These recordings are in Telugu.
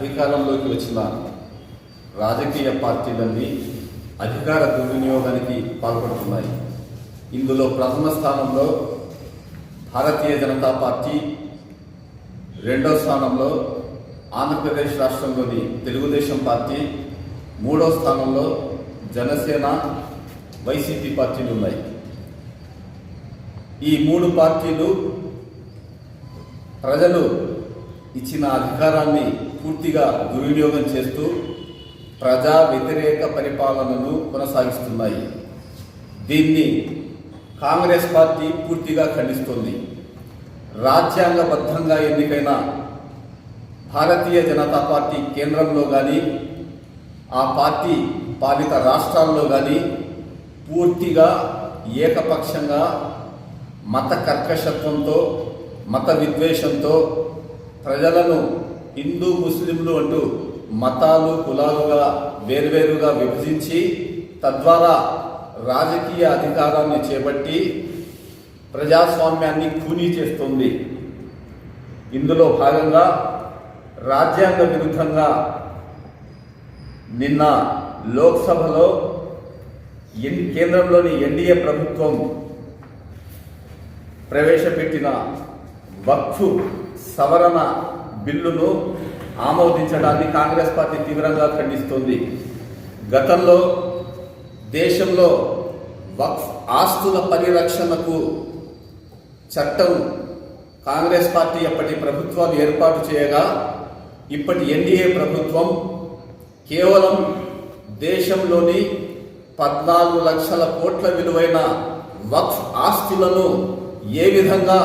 అధికారంలోకి వచ్చిన రాజకీయ పార్టీలన్నీ అధికార దుర్వినియోగానికి పాల్పడుతున్నాయి. ఇందులో ప్రథమ స్థానంలో భారతీయ జనతా పార్టీ, రెండో స్థానంలో ఆంధ్రప్రదేశ్ రాష్ట్రంలోని తెలుగుదేశం పార్టీ, మూడో స్థానంలో జనసేన, వైసీపీ పార్టీలు ఉన్నాయి. ఈ మూడు పార్టీలు ప్రజలు ఇచ్చిన అధికారాన్ని పూర్తిగా దుర్వినియోగం చేస్తూ ప్రజా వ్యతిరేక పరిపాలనను కొనసాగిస్తున్నాయి. దీన్ని కాంగ్రెస్ పార్టీ పూర్తిగా ఖండిస్తోంది. రాజ్యాంగబద్ధంగా ఎన్నికైన భారతీయ జనతా పార్టీ కేంద్రంలో కానీ, ఆ పార్టీ పాలిత రాష్ట్రాల్లో కానీ పూర్తిగా ఏకపక్షంగా మత కర్కశత్వంతో, మత విద్వేషంతో ప్రజలను హిందూ ముస్లింలు అంటూ మతాలు కులాలుగా వేర్వేరుగా విభజించి తద్వారా రాజకీయ అధికారాన్ని చేపట్టి ప్రజాస్వామ్యాన్ని ఖూనీ చేస్తుంది. ఇందులో భాగంగా రాజ్యాంగ విరుద్ధంగా నిన్న లోక్సభలో కేంద్రంలోని ఎన్డీఏ ప్రభుత్వం ప్రవేశపెట్టిన వక్ఫ్ సవరణ బిల్లును ఆమోదించడాన్ని కాంగ్రెస్ పార్టీ తీవ్రంగా ఖండిస్తోంది. గతంలో దేశంలో వక్ఫ్ ఆస్తుల పరిరక్షణకు చట్టం కాంగ్రెస్ పార్టీ అప్పటి ప్రభుత్వాలు ఏర్పాటు చేయగా, ఇప్పటి ఎన్డీఏ ప్రభుత్వం కేవలం దేశంలోని 14 లక్షల కోట్ల విలువైన వక్ఫ్ ఆస్తులను ఏ విధంగా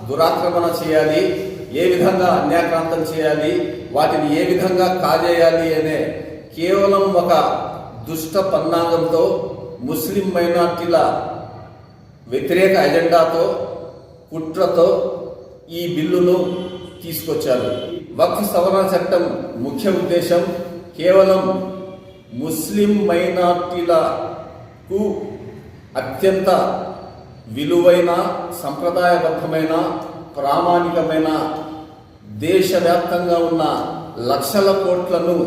దురాక్రమణ చేయాలి, ఏ విధంగా అన్యాక్రాంతం చేయాలి, వాటిని ఏ విధంగా కాజేయాలి అనే కేవలం ఒక దుష్ట పన్నాగంతో, ముస్లిం మైనార్టీల వ్యతిరేక ఎజెండాతో, కుట్రతో ఈ బిల్లును తీసుకొచ్చారు. వక్ఫ్ సవరణ చట్టం ముఖ్య ఉద్దేశం కేవలం ముస్లిం మైనార్టీలకు అత్యంత విలువైన, సంప్రదాయబద్ధమైన, ప్రామాణికమైన దేశవ్యాప్తంగా ఉన్న లక్షల కోట్లను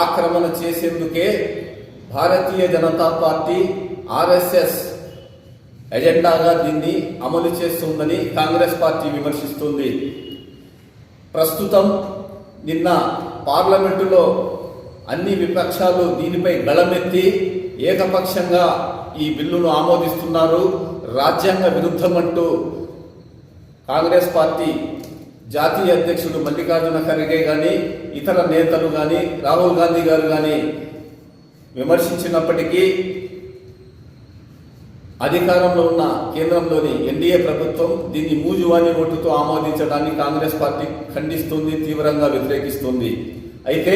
ఆక్రమణ చేసేందుకే భారతీయ జనతా పార్టీ ఆర్ఎస్ఎస్ ఎజెండాగా దీన్ని అమలు చేస్తుందని కాంగ్రెస్ పార్టీ విమర్శిస్తుంది. ప్రస్తుతం నిన్న పార్లమెంటులో అన్ని విపక్షాలు దీనిపై గళమెత్తి ఏకపక్షంగా ఈ బిల్లును ఆమోదిస్తున్నారు. రాజ్యాంగ విరుద్ధమంటూ కాంగ్రెస్ పార్టీ జాతీయ అధ్యక్షుడు మల్లికార్జున ఖర్గే కానీ, ఇతర నేతలు కానీ, రాహుల్ గాంధీ గారు కానీ విమర్శించినప్పటికీ అధికారంలో ఉన్న కేంద్రంలోని ఎన్డీఏ ప్రభుత్వం దీన్ని మూజువాణి ఓటుతో ఆమోదించడాన్ని కాంగ్రెస్ పార్టీ ఖండిస్తుంది, తీవ్రంగా వ్యతిరేకిస్తుంది. అయితే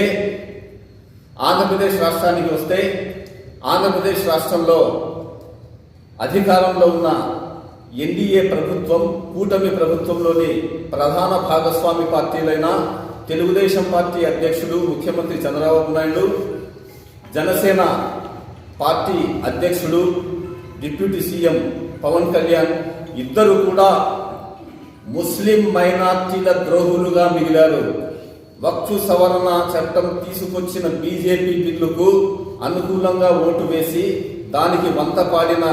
ఆంధ్రప్రదేశ్ రాష్ట్రానికి వస్తే, ఆంధ్రప్రదేశ్ రాష్ట్రంలో అధికారంలో ఉన్న ఎన్డీఏ ప్రభుత్వం, కూటమి ప్రభుత్వంలోని ప్రధాన భాగస్వామి పార్టీలైన తెలుగుదేశం పార్టీ అధ్యక్షుడు ముఖ్యమంత్రి చంద్రబాబు నాయుడు, జనసేన పార్టీ అధ్యక్షుడు డిప్యూటీ సీఎం పవన్ కళ్యాణ్ ఇద్దరు కూడా ముస్లిం మైనార్టీల ద్రోహులుగా మిగిలారు. వక్ఫ్ సవరణ చట్టం తీసుకొచ్చిన బీజేపీ బిల్లుకు అనుకూలంగా ఓటు వేసి దానికి వంత పాడిన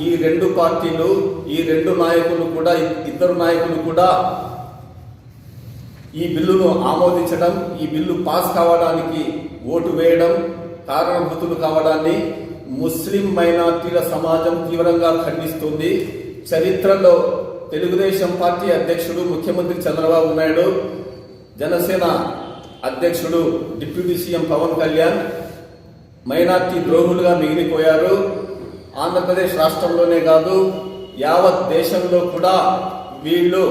ఈ రెండు పార్టీలు, ఈ రెండు నాయకులు కూడా, ఇద్దరు నాయకులు కూడా ఈ బిల్లును ఆమోదించడం, ఈ బిల్లు పాస్ కావడానికి ఓటు వేయడం, కారణభూతులు కావడాన్ని ముస్లిం మైనార్టీల సమాజం తీవ్రంగా ఖండిస్తుంది. చరిత్రలో తెలుగుదేశం పార్టీ అధ్యక్షుడు ముఖ్యమంత్రి చంద్రబాబు నాయుడు, జనసేన అధ్యక్షుడు deputy CM Pawan Kalyan minority ద్రోహులుగా మిగిలిపోయారు. ఆంధ్రప్రదేశ్ రాష్ట్రంలోనే కాదు, యావత్ దేశంలో కూడా వీళ్ళు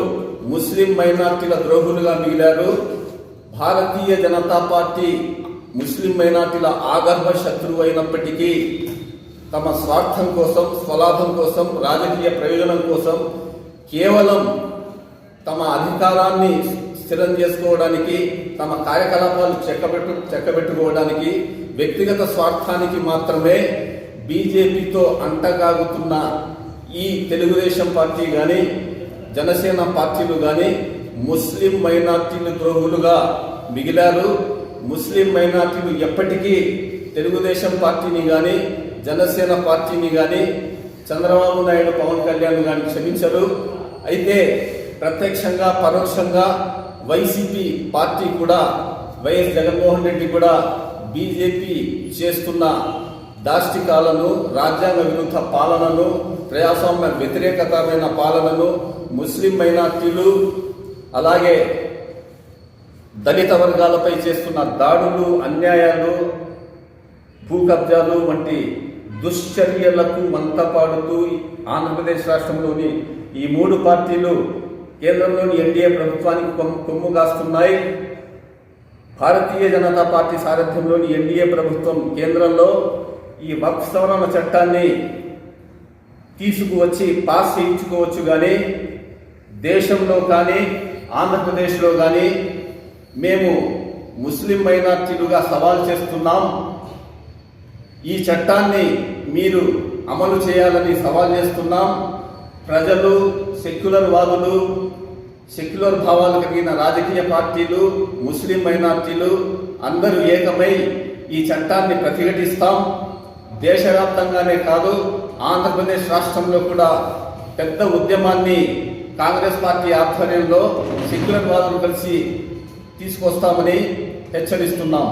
ముస్లిం మైనార్టీల ద్రోహులుగా మిగిలారు. భారతీయ జనతా పార్టీ ముస్లిం మైనార్టీల ఆగర్భ శత్రువు అయినప్పటికీ తమ స్వార్థం కోసం, స్వలాభం కోసం, రాజకీయ ప్రయోజనం కోసం, కేవలం తమ అధికారాన్ని స్థిరం చేసుకోవడానికి, తమ కార్యకలాపాలు చెక్కబెట్టుకోవడానికి, వ్యక్తిగత స్వార్థానికి మాత్రమే బీజేపీతో అంటగాగుతున్న ఈ తెలుగుదేశం పార్టీ కానీ, జనసేన పార్టీలు కానీ ముస్లిం మైనార్టీలు ద్రోహులుగా మిగిలారు. ముస్లిం మైనార్టీలు ఎప్పటికీ తెలుగుదేశం పార్టీని కానీ, జనసేన పార్టీని కానీ, చంద్రబాబు నాయుడు, పవన్ కళ్యాణ్ కానీ క్షమించరు. అయితే ప్రత్యక్షంగా పరోక్షంగా వైసీపీ పార్టీ కూడా, వైఎస్ జగన్మోహన్ రెడ్డి కూడా బీజేపీ చేస్తున్న దాష్టికాలను, రాజ్యాంగ విరుద్ధ పాలనను, ప్రజాస్వామ్య వ్యతిరేకతమైన పాలనను, ముస్లిం మైనార్టీలు అలాగే దళిత వర్గాలపై చేస్తున్న దాడులు, అన్యాయాలు, భూ కబ్జాలు వంటి దుశ్చర్యలకు మంతపాడుతూ ఆంధ్రప్రదేశ్ రాష్ట్రంలోని ఈ మూడు పార్టీలు కేంద్రంలోని ఎన్డీఏ ప్రభుత్వానికి కొమ్ము కాస్తున్నాయి. భారతీయ జనతా పార్టీ సారథ్యంలోని ఎన్డీఏ ప్రభుత్వం కేంద్రంలో ఈ వక్ఫ్ సవరణ చట్టాన్ని తీసుకువచ్చి పాస్ చేయించుకోవచ్చు, కానీ దేశంలో కానీ ఆంధ్రప్రదేశ్లో కానీ మేము ముస్లిం మైనార్టీలుగా సవాల్ చేస్తున్నాం. ఈ చట్టాన్ని మీరు అమలు చేయాలని సవాల్ చేస్తున్నాం. ప్రజలు, సెక్యులర్ వాదులు, సెక్యులర్ భావాలు కలిగిన రాజకీయ పార్టీలు, ముస్లిం మైనార్టీలు అందరూ ఏకమై ఈ చట్టాన్ని ప్రతిఘటిస్తాం. దేశవ్యాప్తంగానే కాదు, ఆంధ్రప్రదేశ్ రాష్ట్రంలో కూడా పెద్ద ఉద్యమాన్ని కాంగ్రెస్ పార్టీ ఆధ్వర్యంలో సెక్యులర్ వాదులు కలిసి తీసుకొస్తామని హెచ్చరిస్తున్నాం.